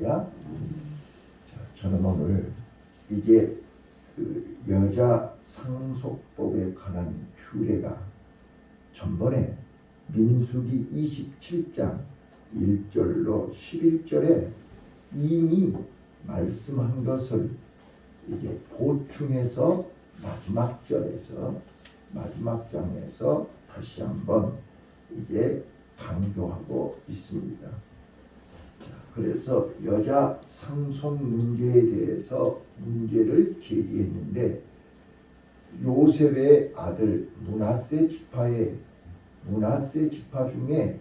말이야. 자, 저는 오늘 이게 그 여자 상속법에 관한 규례가 전번에 민수기 27장 1절로 11절에 이미 말씀한 것을 이제 보충해서 마지막 절에서 마지막 장에서 다시 한번 이제 강조하고 있습니다. 그래서 여자 상속 문제에 대해서 문제를 제기했는데 요셉의 아들 므낫세 지파 중에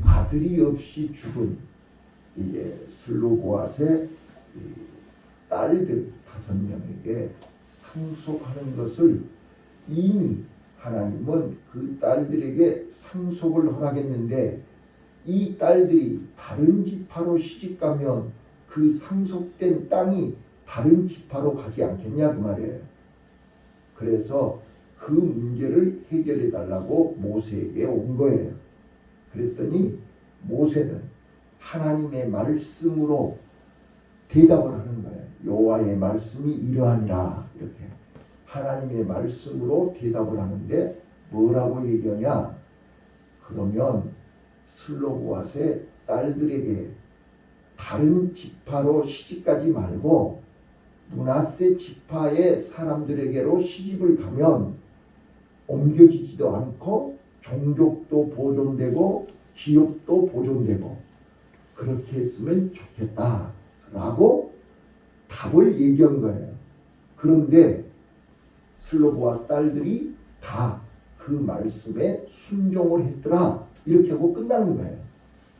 아들이 없이 죽은 이제 슬로보앗의 딸들 5명에게 상속하는 것을 이미 하나님은 그 딸들에게 상속을 허락했는데 이 딸들이 다른 지파로 시집가면 그 상속된 땅이 다른 지파로 가지 않겠냐 그 말이에요. 그래서 그 문제를 해결해 달라고 모세에게 온 거예요. 그랬더니 모세는 하나님의 말씀으로 대답을 하는 거예요. 여호와의 말씀이 이러하니라. 이렇게 하나님의 말씀으로 대답을 하는데 뭐라고 얘기하냐? 그러면 슬로보앗의 딸들에게 다른 지파로 시집가지 말고 므낫세 지파의 사람들에게로 시집을 가면 옮겨지지도 않고 종족도 보존되고 기업도 보존되고 그렇게 했으면 좋겠다라고 답을 얘기한 거예요. 그런데 슬로보앗 딸들이 다 그 말씀에 순종을 했더라. 이렇게 하고 끝나는 거예요.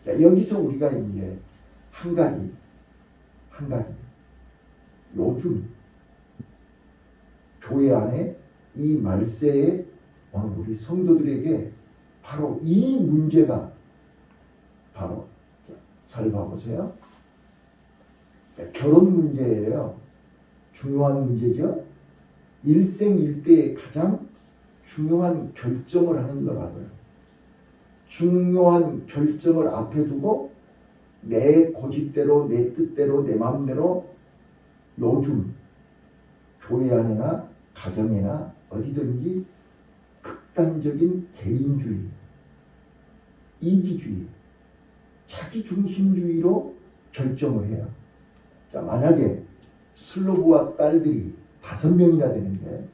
자, 여기서 우리가 이제 한 가지 요즘 교회 안에 이 말세에 오늘 우리 성도들에게 바로 이 문제가 바로 잘 봐보세요. 자, 결혼 문제예요. 중요한 문제죠. 일생일대에 가장 중요한 결정을 하는 거라고요. 중요한 결정을 앞에 두고 내 고집대로 내 뜻대로 내 마음대로 요즘 교회 안에나 가정에나 어디든지 극단적인 개인주의, 이기주의, 자기중심주의로 결정을 해요. 자, 만약에 슬로보앗 딸들이 5명이나 되는데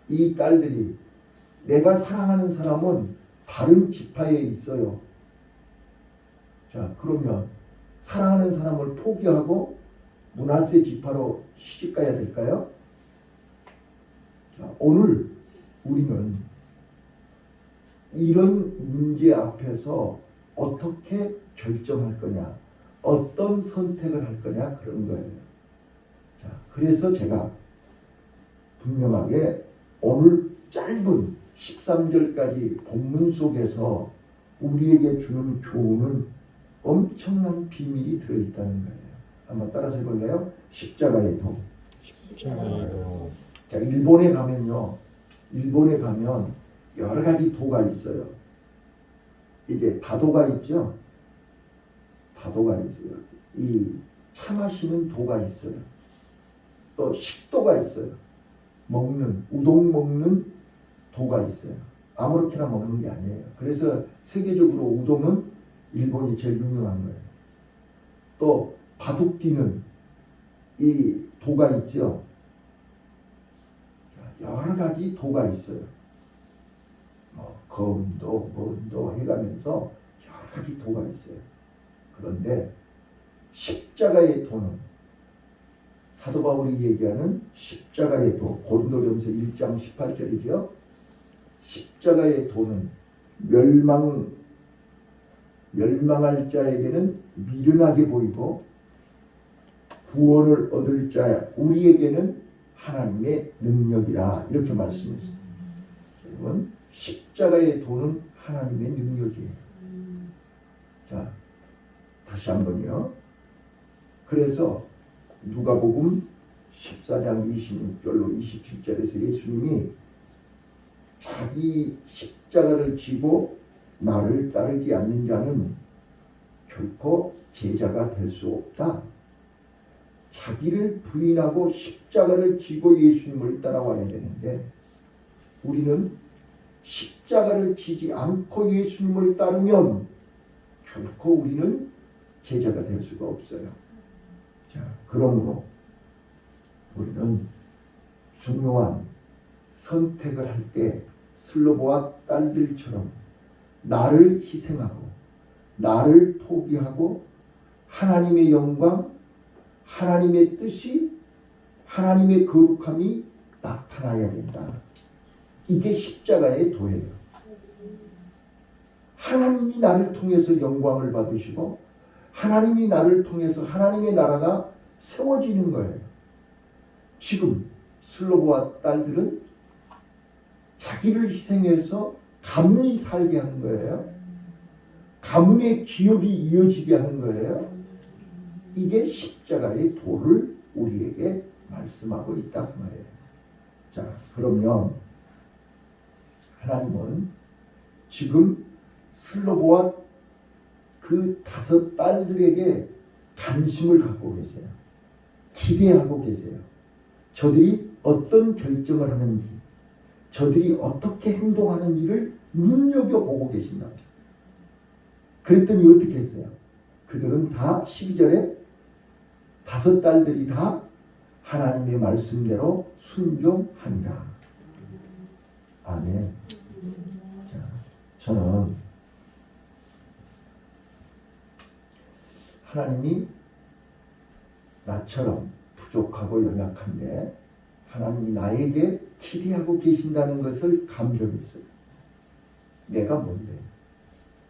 이 딸들이 내가 사랑하는 사람은 다른 지파에 있어요. 자, 그러면 사랑하는 사람을 포기하고 므낫세 지파로 시집가야 될까요? 자, 오늘 우리는 이런 문제 앞에서 어떻게 결정할 거냐, 어떤 선택을 할 거냐 그런 거예요. 자, 그래서 제가 분명하게 오늘 짧은 13절까지 본문 속에서 우리에게 주는 교훈은 엄청난 비밀이 들어있다는 거예요. 한번 따라서 해볼래요? 십자가의 도. 자, 일본에 가면 여러 가지 도가 있어요. 이제 다도가 있죠. 다도가 있어요. 이 차 마시는 도가 있어요. 또 식도가 있어요. 우동 먹는 도가 있어요. 아무렇게나 먹는 게 아니에요. 그래서 세계적으로 우동은 일본이 제일 유명한 거예요. 또 바둑기는 이 도가 있죠. 여러 가지 도가 있어요. 검도, 뭔도 해가면서 여러 가지 도가 있어요. 그런데 십자가의 도는 사도 바울이 얘기하는 십자가의 도, 고린도전서 1장 18절이죠. 십자가의 도는 멸망할 자에게는 미련하게 보이고 구원을 얻을 자 우리에게는 하나님의 능력이라 이렇게 말씀했습니다. 여러분, 십자가의 도는 하나님의 능력이에요. 자, 다시 한번요. 그래서 누가복음 14장 26절로 27절에서 예수님이 자기 십자가를 지고 나를 따르지 않는 자는 결코 제자가 될 수 없다. 자기를 부인하고 십자가를 지고 예수님을 따라와야 되는데 우리는 십자가를 지지 않고 예수님을 따르면 결코 우리는 제자가 될 수가 없어요. 자, 그러므로 우리는 중요한 선택을 할 때 슬로보와 딸들처럼 나를 희생하고 나를 포기하고 하나님의 영광, 하나님의 뜻이, 하나님의 거룩함이 나타나야 된다. 이게 십자가의 도예요. 하나님이 나를 통해서 영광을 받으시고 하나님이 나를 통해서 하나님의 나라가 세워지는 거예요. 지금 슬로보와 딸들은 자기를 희생해서 가문이 살게 하는 거예요. 가문의 기업이 이어지게 하는 거예요. 이게 십자가의 도를 우리에게 말씀하고 있다 그 말이에요. 자, 그러면 하나님은 지금 슬로보와 그 5 딸들에게 관심을 갖고 계세요. 기대하고 계세요. 저들이 어떤 결정을 하는지, 저들이 어떻게 행동하는지를 눈여겨보고 계신다. 그랬더니 어떻게 했어요? 그들은 다 12절에 5 딸들이 다 하나님의 말씀대로 순종하니라. 아멘. 자, 저는 하나님이 나처럼 부족하고 연약한데 하나님이 나에게 기대하고 계신다는 것을 감격했어요. 내가 뭔데?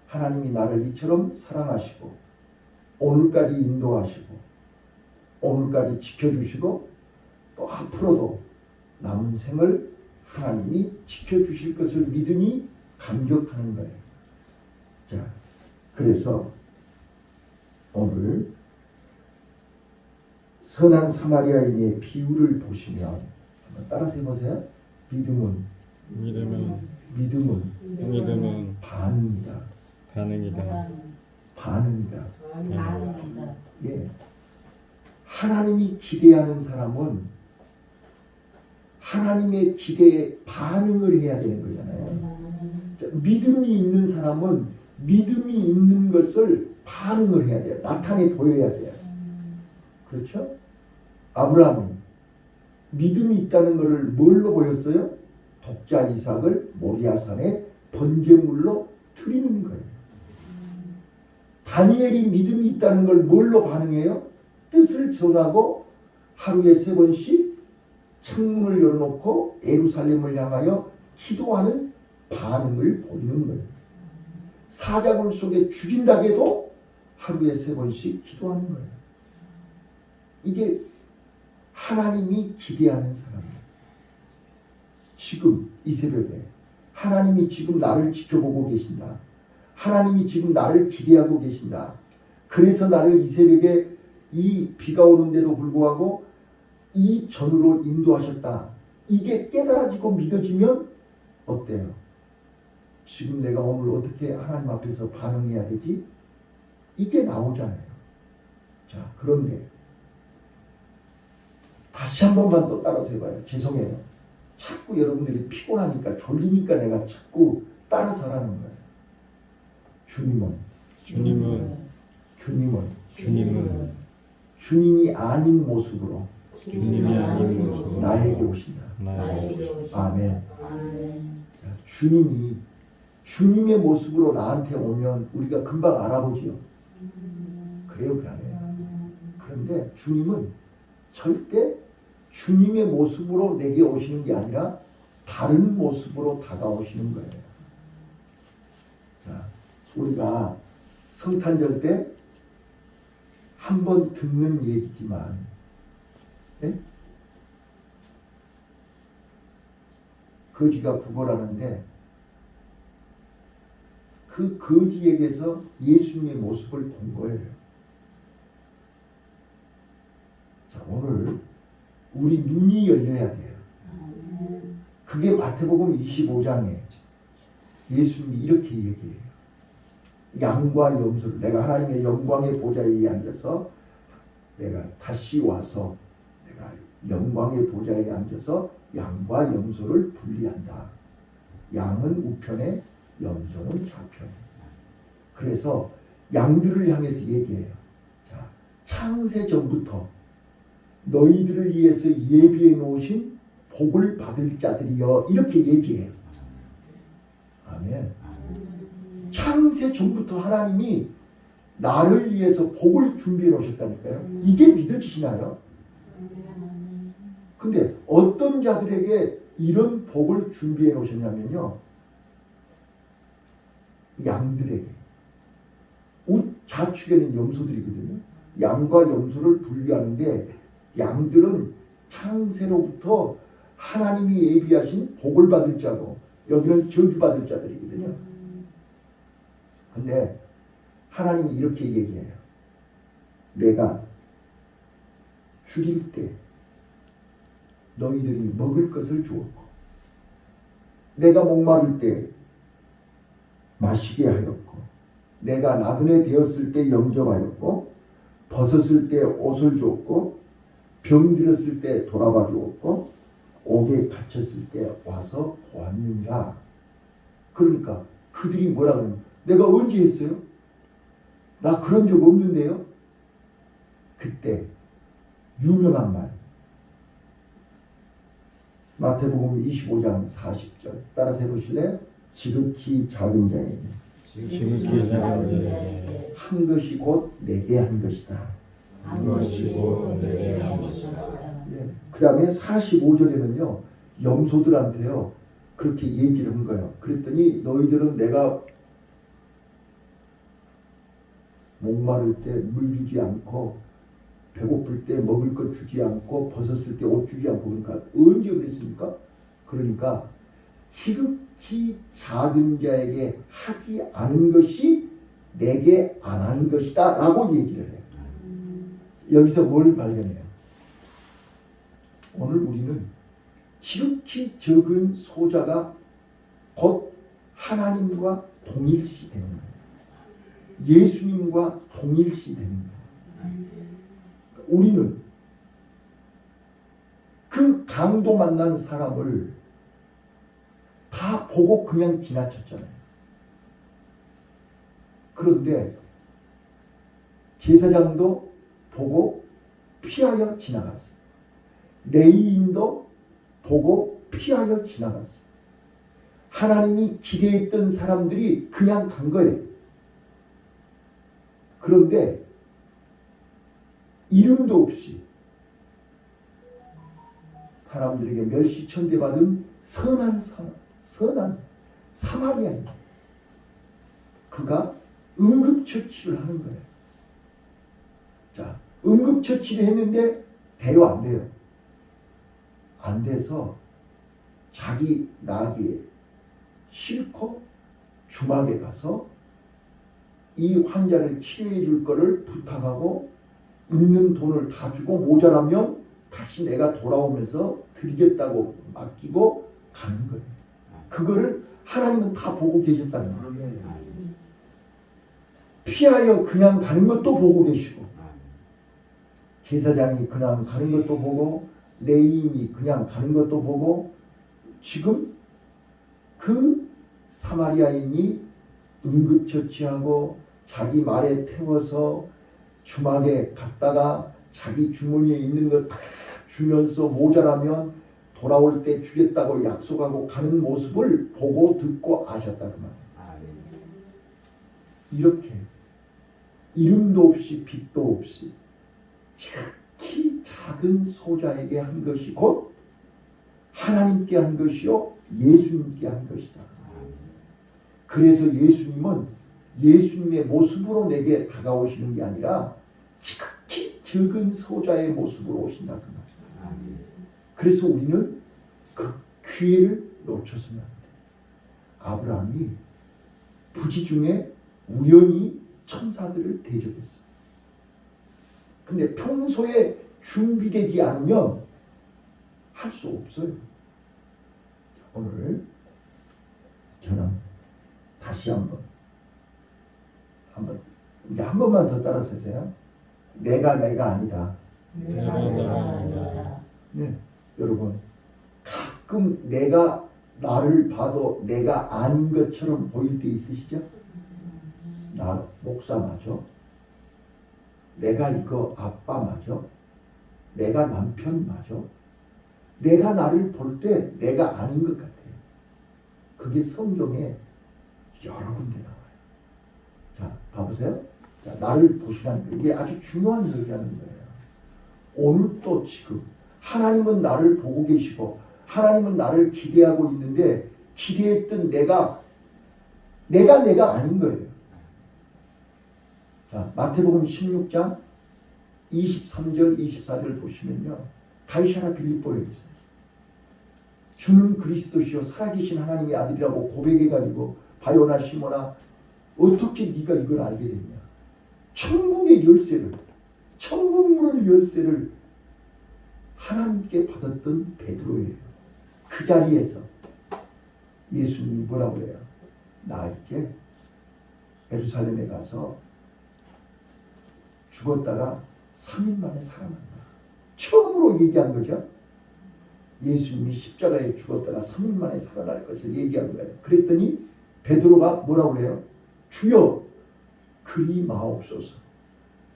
하나님이 나를 이처럼 사랑하시고 오늘까지 인도하시고 오늘까지 지켜주시고 또 앞으로도 남은 생을 하나님이 지켜주실 것을 믿으니 감격하는 거예요. 자, 그래서 오늘 선한 사마리아인의 비유를 보시면 한번 따라서 해보세요. 믿음은 반응이다. 예. 하나님이 기대하는 사람은 하나님의 기대에 반응을 해야 되는 거잖아요. 자, 믿음이 있는 사람은 믿음이 있는 것을 반응을 해야 돼요. 나타내 보여야 돼요. 그렇죠? 아브라함이 믿음이 있다는 것을 뭘로 보였어요? 독자 이삭을 모리아산에 번제물로 드리는 거예요. 다니엘이 믿음이 있다는 걸 뭘로 반응해요? 뜻을 정하고 하루에 3번씩 창문을 열어놓고 예루살렘을 향하여 기도하는 반응을 보이는 거예요. 사자굴 속에 죽인다고 하루에 3번씩 기도하는 거예요. 이게 하나님이 기대하는 사람이에요. 지금 이 새벽에 하나님이 지금 나를 지켜보고 계신다. 하나님이 지금 나를 기대하고 계신다. 그래서 나를 이 새벽에 이 비가 오는데도 불구하고 이 전으로 인도하셨다. 이게 깨달아지고 믿어지면 어때요? 지금 내가 오늘 어떻게 하나님 앞에서 반응해야 되지? 이게 나오잖아요. 자, 그런데 다시 한 번만 또 따라서 해봐요. 죄송해요. 자꾸 여러분들이 피곤하니까 졸리니까 내가 자꾸 따라서 하라는 거예요. 주님이 아닌 모습으로 나에게 오신다. 아멘. 주님이 주님의 모습으로 나한테 오면 우리가 금방 알아보지요. 그래요, 그러네요. 그런데 주님은 절대 주님의 모습으로 내게 오시는 게 아니라 다른 모습으로 다가오시는 거예요. 자, 우리가 성탄절 때 한 번 듣는 얘기지만, 네? 거지가 구걸하는데 그 거지에게서 예수님의 모습을 본 거예요. 자, 오늘 우리 눈이 열려야 돼요. 그게 마태복음 25장에 예수님이 이렇게 얘기해요. 양과 염소를 내가 하나님의 영광의 보좌에 앉아서 내가 다시 와서 내가 영광의 보좌에 앉아서 양과 염소를 분리한다. 양은 우편에 염소는 좌편에. 그래서 양들을 향해서 얘기해요. 자, 창세 전부터 너희들을 위해서 예비해 놓으신 복을 받을 자들이여 이렇게 얘기해요. 아멘. 창세 전부터 하나님이 나를 위해서 복을 준비해 놓으셨다니까요. 이게 믿어지시나요? 근데 어떤 자들에게 이런 복을 준비해 놓으셨냐면요. 양들에게. 우좌측에는 염소들이거든요. 양과 염소를 분류하는데 양들은 창세로부터 하나님이 예비하신 복을 받을 자고 여기는 저주받을 자들이거든요. 근데 하나님이 이렇게 얘기해요. 내가 죽일 때 너희들이 먹을 것을 주었고 내가 목마를 때 마시게 하였고 내가 나그네 되었을 때 영접하였고 벗었을 때 옷을 주었고 병들었을 때 돌아봐 주었고 옥에 갇혔을 때 와서 보았느니라. 그러니까 그들이 뭐라 그러면 내가 언제 했어요? 나 그런 적 없는데요. 그때 유명한 말 마태복음 25장 40절 따라서 해보실래요? 지극히 작은 자에게 지극히 작은 자에게 한 것이 곧 내게 한 것이다. 한 것이 곧 내게 한 것이다. 예. 그 다음에 45절에는요 염소들한테요 그렇게 얘기를 한 거예요. 그랬더니 너희들은 내가 목마를 때 물 주지 않고 배고플 때 먹을 것 주지 않고 벗었을 때 옷 주지 않고 그러니까 언제 그랬습니까? 그러니까 지극히 작은 자에게 하지 않은 것이 내게 안 한 것이다 라고 얘기를 해요. 여기서 뭘 발견해요? 오늘 우리는 지극히 적은 소자가 곧 하나님과 동일시 되는 거예요. 예수님과 동일시 되는 거예요. 우리는 그 강도 만난 사람을 다 보고 그냥 지나쳤잖아요. 그런데 제사장도 보고 피하여 지나갔어요. 레위인도 보고 피하여 지나갔어요. 하나님이 기대했던 사람들이 그냥 간 거예요. 그런데 이름도 없이 사람들에게 멸시천대받은 선한 사마리아인 그가 응급처치를 하는 거예요. 자, 응급처치를 했는데 대로 안 돼요. 안 돼서 자기 나귀에 싣고 주막에 가서 이 환자를 치료해 줄 거를 부탁하고 있는 돈을 다 주고 모자라면 다시 내가 돌아오면서 드리겠다고 맡기고 가는 거예요. 그거를 하나님은 다 보고 계셨다는 거예요. 피하여 그냥 가는 것도 보고 계시고 제사장이 그냥 가는 것도 보고 레위인이 그냥 가는 것도 보고 지금 그 사마리아인이 응급처치하고 자기 말에 태워서 주막에 갔다가 자기 주머니에 있는 것 다 주면서 모자라면 돌아올 때 주겠다고 약속하고 가는 모습을 보고 듣고 아셨다 그 말이에요. 이렇게 이름도 없이 빛도 없이 지극히 작은 소자에게 한 것이 곧 하나님께 한 것이요 예수님께 한 것이다. 그래서 예수님은 예수님의 모습으로 내게 다가오시는 게 아니라 지극히 적은 소자의 모습으로 오신다 그 말. 그래서 우리는 그 기회를 놓쳐서는 안 돼. 아브라함이 부지 중에 우연히 천사들을 대접했어. 근데 평소에 준비되지 않으면 할 수 없어요. 오늘 저는 다시 한번 한번 이제 한 번만 더 따라서 하세요. 내가 아니다. 내가 아니다. 네, 여러분 가끔 내가 나를 봐도 내가 아닌 것처럼 보일 때 있으시죠? 나 목사 맞아? 내가 이거 아빠 맞아? 내가 남편 맞아? 내가 나를 볼 때 내가 아닌 것 같아요. 그게 성경에 여러 군데 나와요. 자, 봐보세요. 자, 나를 보시라는 거. 이게 아주 중요한 얘기하는 거예요. 오늘 또 지금 하나님은 나를 보고 계시고 하나님은 나를 기대하고 있는데 기대했던 내가 아닌 거예요. 자, 마태복음 16장 23절 24절 보시면요. 가이사라 빌립보에 있어요. 주는 그리스도시요 살아계신 하나님의 아들이라고 고백해가지고 바요나 시모나 어떻게 네가 이걸 알게 됐냐. 천국의 열쇠를 천국문의 열쇠를 하나님께 받았던 베드로예요. 그 자리에서 예수님이 뭐라고 해요? 나 이제 예루살렘에 가서 죽었다가 3일 만에 살아난다. 처음으로 얘기한 거죠. 예수님이 십자가에 죽었다가 3일 만에 살아날 것을 얘기한 거예요. 그랬더니 베드로가 뭐라고 그래요? 주여 그리 마옵소서.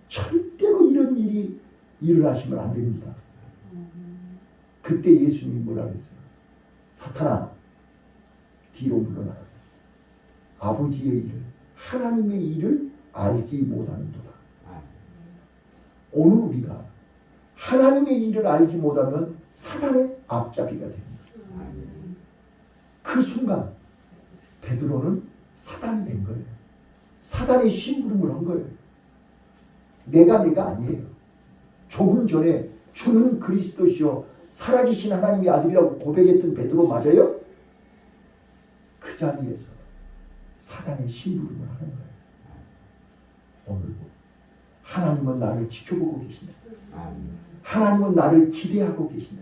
절대로 이런 일이 일어나시면 안 됩니다. 그때 예수님이 뭐라 그랬어요? 사탄아 뒤로 물러나라. 아버지의 일을 하나님의 일을 알지 못하는도다. 오늘 우리가 하나님의 일을 알지 못하면 사단의 앞잡이가 됩니다. 그 순간 베드로는 사단이 된 거예요. 사단의 심부름을 한 거예요. 내가 아니에요. 조금 전에 주는 그리스도시요 살아계신 하나님의 아들이라고 고백했던 베드로 맞아요? 그 자리에서 사단의 심부름을 하는 거예요. 오늘 하나님은 나를 지켜보고 계신다. 하나님은 나를 기대하고 계신다.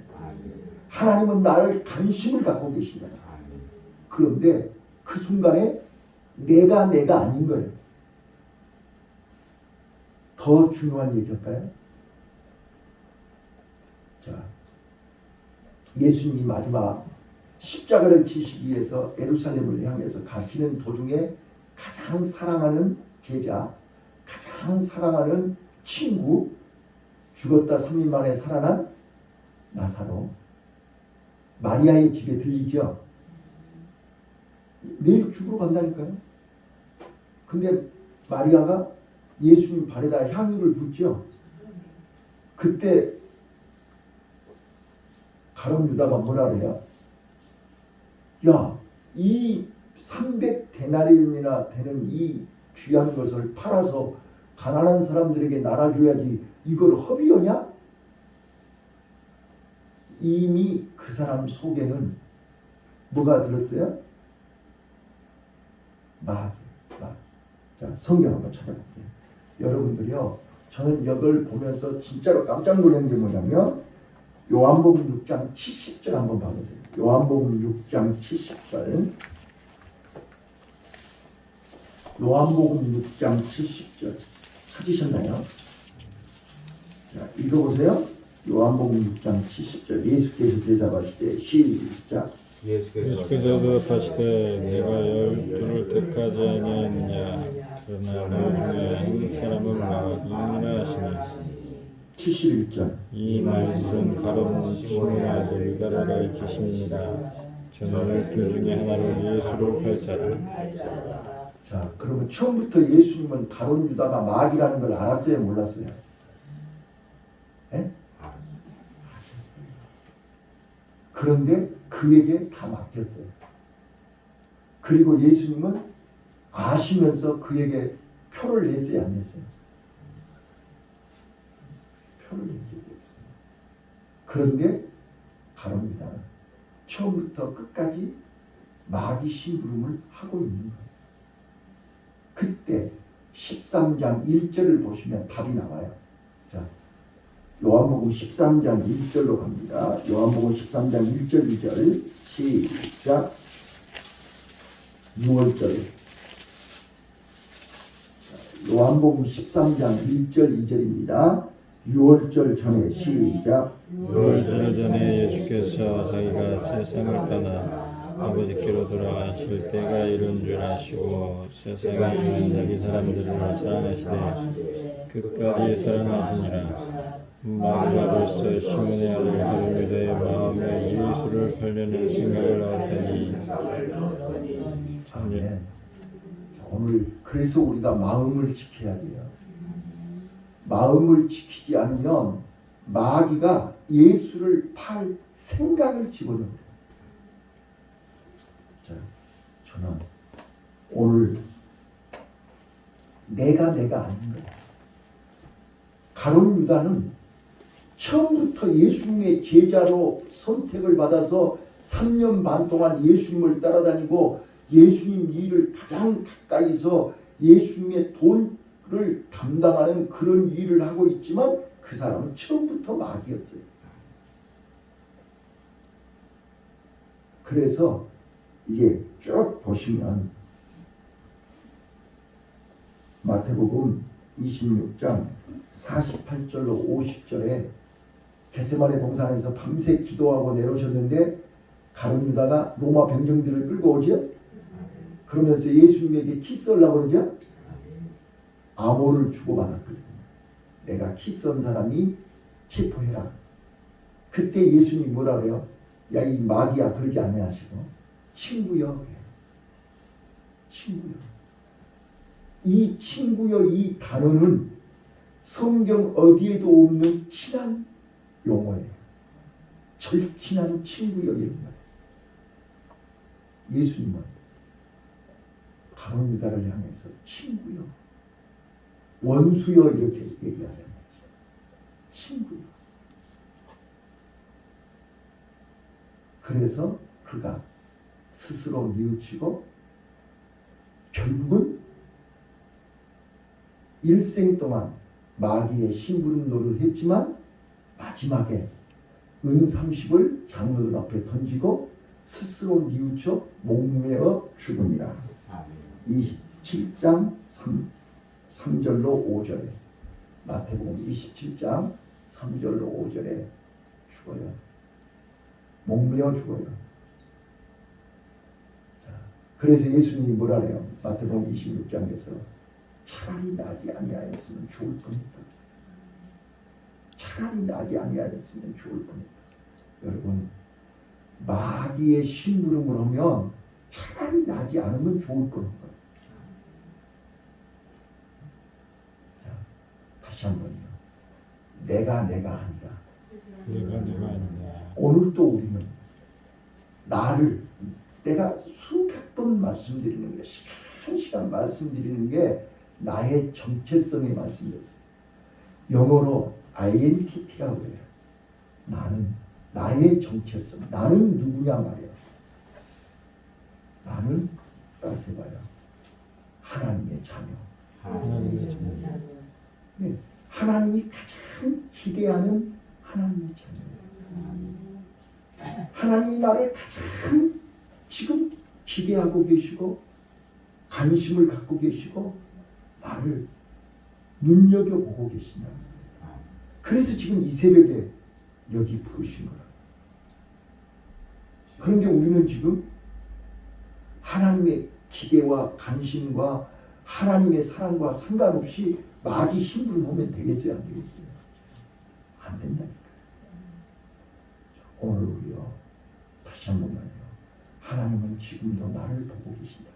하나님은 나를 관심을 갖고 계신다. 그런데 그 순간에 내가 아닌 거예요. 더 중요한 얘기할까요? 자, 예수님이 마지막 십자가를 지시기 위해서 예루살렘을 향해서 가시는 도중에 가장 사랑하는 제자, 가장 사랑하는 친구, 죽었다 3일 만에 살아난 나사로, 마리아의 집에 들리죠. 내일 죽으러 간다니까요. 근데 마리아가 예수님 발에다 향유를 붓죠. 그때 가룟 유다가 뭐라 그래요? 야, 이 300데나리온이나 되는 이 귀한 것을 팔아서 가난한 사람들에게 나눠줘야지 이걸 허비하냐? 이미 그 사람 속에는 뭐가 들었어요? 마귀. 자, 성경 한번 찾아볼게요. 여러분들이요, 저는 이걸 보면서 진짜로 깜짝 놀란 게 뭐냐면 요한복음 6장 70절 한번 봐보세요. 요한복음 6장 70절. 요한복음 6장 70절 찾으셨나요? 자, 읽어보세요. 요한복음 6장 70절. 예수께서 대답하시되 시작. 예수께서 대답하시되 내가 열두를 택하지 아니하느냐. 그러나 너 중에 한 사람은 마귀니라 하시니 71절. 이 말씀 가룟 시몬의 아들 유다를 가리키십니다. 저는 열두 중에 하나로 예수를 팔자라. 자, 그러면 처음부터 예수님은 가룟 유다가 마귀라는 걸 알았어요? 몰랐어요? 예? 그런데 그에게 다 맡겼어요. 그리고 예수님은 아시면서 그에게 표를 냈어요? 안 냈어요? 표를 낸 적이 없어요. 그런데 가룟 유다는 처음부터 끝까지 마귀 심부름을 하고 있는 거예요. 그때 13장 1절을 보시면 답이 나와요. 자, 요한복음 13장 1절로 갑니다. 요한복음 13장 1절 2절 시작. 6월절 요한복음 13장 1절 2절입니다. 6월절 전에 시작. 6월절 전에 예수께서 자기가 세상을 떠나 아버지께로 돌아가실 때가 이른 줄 아시고 세상에 있는 자기 사람들을 사랑하시되 끝까지 사랑하시니라. 마귀가 벌써 시몬의 아들 헤로데의 마음에 예수를 팔려는 생각을 하더니 아멘. 오늘 그래서 우리가 마음을 지켜야 돼요. 마음을 지키지 않으면 마귀가 예수를 팔 생각을 집어넣어요. 자, 저는 오늘 내가 아닌가. 가룟 유다는 처음부터 예수님의 제자로 선택을 받아서 3년 반 동안 예수님을 따라다니고 예수님 일을 가장 가까이서 예수님의 돈을 담당하는 그런 일을 하고 있지만 그 사람은 처음부터 마귀였어요. 그래서 이제 쭉 보시면 마태복음 26장 48절로 50절에 겟세마네 동산에서 밤새 기도하고 내려오셨는데 가룟 유다가 로마 병정들을 끌고 오죠. 그러면서 예수님에게 키스하려고 그러죠. 암호를 주고받았거든요. 내가 키스한 사람이 체포해라. 그때 예수님이 뭐라 그래요? 야, 이 마귀야, 그러지 아니하시고 친구여. 친구여. 이 친구여, 이 단어는 성경 어디에도 없는 친한 용어예요. 절친한 친구여, 이런 말이에요. 예수님은 가룟 유다를 향해서 친구여, 원수여 이렇게 얘기하는 거죠. 친구여. 그래서 그가 스스로 뉘우치고 결국은 일생 동안 마귀의 심부름 노릇을 했지만 마지막에 은 30을 장로들 앞에 던지고 스스로 뉘우쳐 목매어 죽으니라. 27장 3절로 5절에 마태복음 27장 3절로 5절에 죽어요. 목매어 죽어요. 자, 그래서 예수님이 뭐라 해요? 마태복음 26장에서 차라리 나지 아니하였으면 좋을 뻔했다. 차라리 나지 아니하였으면 좋을 뻔했다. 여러분, 마귀의 심부름을 하면 차라리 나지 않으면 좋을 뻔한 거예요. 자, 다시 한번요. 내가 아니다. 내가 아니다. 오늘 또 우리는 나를, 내가 수백 번 말씀드리는 게, 시간 말씀드리는 게 나의 정체성의 말씀이었어요. 영어로 identity라고 해요. 나는, 나의 정체성, 나는 누구냐 말이에요. 나는 따라서 봐요. 하나님의 자녀. 하나님의 자녀. 네, 하나님이 가장 기대하는 하나님의 자녀. 하나님이 나를 가장 지금 기대하고 계시고 관심을 갖고 계시고 나를 눈여겨보고 계시냐. 그래서 지금 이 새벽에 여기 부르신 거라. 그런데 우리는 지금 하나님의 기대와 관심과 하나님의 사랑과 상관없이 마귀 심부름 오면 되겠어요? 안 되겠어요? 안 된다니까. 오늘 우리요, 다시 한 번만요. 하나님은 지금도 나를 보고 계신다.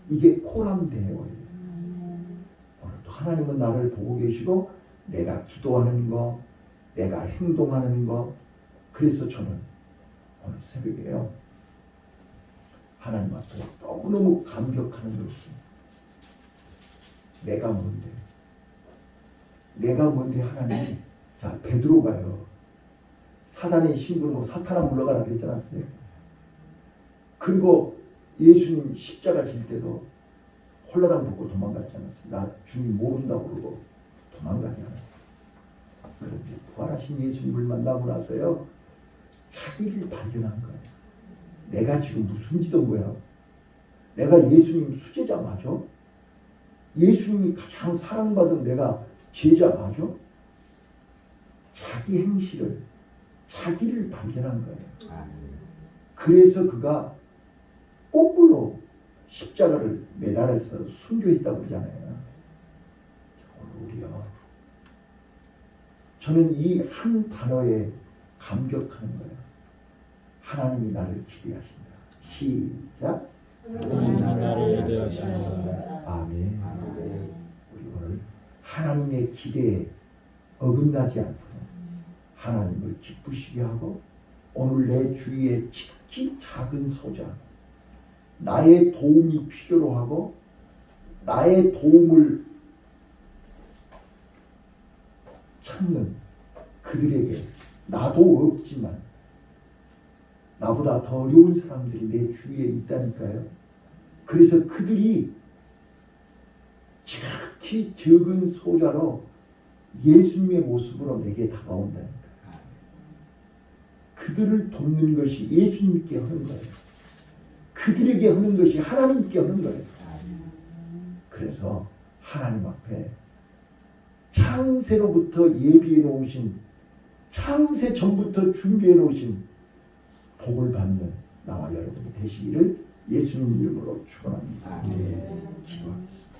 이게 코람대예요. 오늘도 하나님은 나를 보고 계시고 내가 기도하는 거, 내가 행동하는 거. 그래서 저는 오늘 새벽에요, 하나님 앞에 너무너무 감격하는 것이 내가 뭔데 하나님. 자, 베드로가요, 사단의 심부름으로 사탄아 물러가라 그랬지 않았어요? 그리고 예수님 십자가 질 때도 홀라당 벗고 도망갔지 않았어요? 나 주님 모른다고 그러고 도망가지 않았어요. 그런데 부활하신 예수님을 만나고 나서요, 자기를 발견한 거예요. 내가 지금 무슨 짓한 거야? 내가 예수님 수제자 맞아? 예수님이 가장 사랑받은 내가 제자 맞아? 자기 행실을, 자기를 발견한 거예요. 그래서 그가 거꾸로 십자가를 매달아서 순교했다고 그러잖아요. 오늘 우리요. 저는 이 한 단어에 감격하는 거예요. 하나님이 나를 기대하신다. 시작. 하나님이 나를 기대하신다. 아멘. 우리 오늘 하나님의 기대에 어긋나지 않도록 하나님을 기쁘시게 하고 오늘 내 주위에 지극히 작은 소자, 나의 도움이 필요로 하고 나의 도움을 찾는 그들에게 나도 없지만 나보다 더 어려운 사람들이 내 주위에 있다니까요. 그래서 그들이 지극히 적은 소자로 예수님의 모습으로 내게 다가온다니까. 그들을 돕는 것이 예수님께 하는 거예요. 그들에게 하는 것이 하나님께 하는 거예요. 그래서 하나님 앞에 창세로부터 예비해 놓으신, 창세 전부터 준비해 놓으신 복을 받는 나와 여러분이 되시기를 예수님 이름으로 축원합니다. 기도하겠습니다.